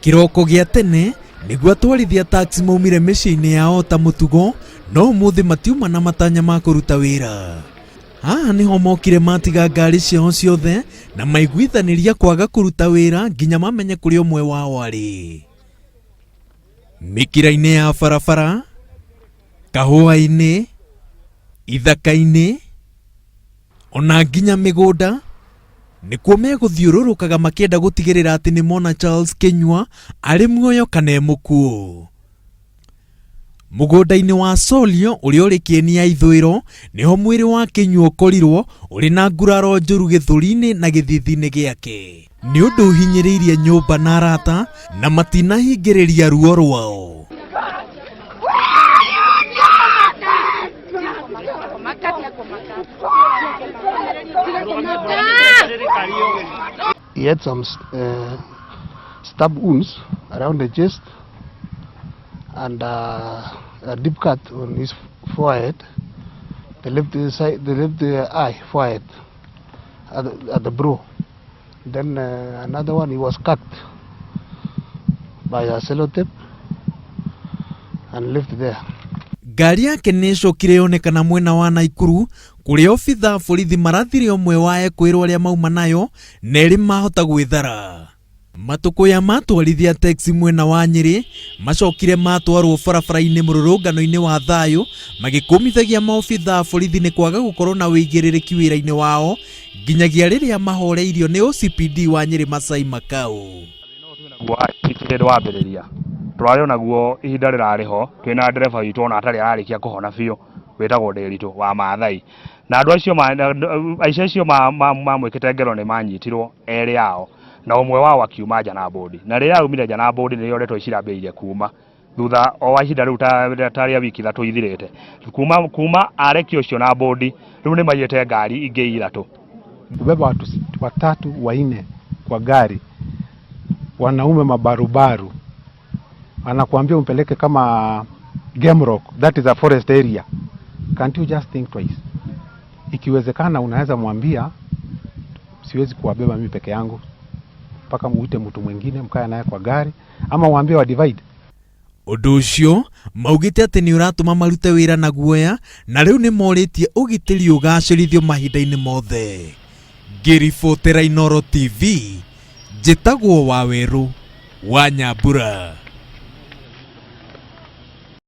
Kiroko gia tene niguo atwarithia taxi maumire miciĩ-inĩ yao ta mutugo, no umuthi matiuma na matanya ma kuruta wira. Haha niho mokire matiga ngari ciao ciothe na maiguithaniria kwaga kuruta wira nginya mamenye kuri umwe wao ari. Mikira-inĩ ya barabara, kahũa-inĩ, ithaka-inĩ, ona nginya migunda nikuo meguthiũrũrũkaga makienda gutigirira ati ni mona Charles Kinyua ari muoyo kana e mukuo. Mugunda-ini wa Solio uria uri Kieni ya ithwiro niho mwiri wa Kinyua ukorirwo uri na nguraro njuru githuri-ini na githithi-ini giake. Ni undu uhinyiriirie nyumba na arata na matinahingiriria ruo rwao. He had some stab wounds around the chest and a deep cut on his forehead, the left eye forehead at the brow. Then another one, he was cut by a sellotape and left there. Ngari yake nicokire yonekana mwena wa Naikuru kuria obitha borithi marathire umwe wae kwirwo aria mauma nayo na eri mahota gwithara. Matuko ya matwarithia taxi mwena wa Nyeri macokire matwarwo barabara-ini mururungano-ini wa thayu magikumithagia maobitha borithi ni kwaga gukorwo na uigirĩrĩki wira-ini wao nginyagia riria mahoreirio ni OCPD wa Nyeri Masai Makau. Twarĩ naguo ihinda rĩrarĩho twĩna ndereba witũ ona atarĩ ararĩkia kũhona biũ wĩtagwo Nderitũ wa Maathai, na andũ acio mamwĩkĩte ngero nĩ manyitirwo erĩ ao na ũmwe wao akiuma nja na bodi, na rĩrĩa aumire nja na bodi nĩrĩo ndeto icirambĩrĩirie kuma thutha o wa ihinda rĩu tarĩ wiki ithatũ ithirĩte. Kuma arekio ũcio na bodi rĩu nĩ maiyĩte ngari ingĩ ithatũ. Kubeba watu watatu wanne kwa gari, wanaume mabarubaru, anakuambia umpeleke kama Game Rock, that is a forest area. Can't you just think twice? Ikiwezekana unaweza mwambia siwezi kuwabeba mimi peke yangu, mpaka muite mtu mwingine mkae naye kwa gari, ama waambie wa divide. Undu ucio maugite ati ni uratuma marute wira na guoya na riu ni moritie ugitiri ugacirithio mahinda-ini mothe. Ngiribotera Inooro TV, njitagwo Waweru wa Nyambura.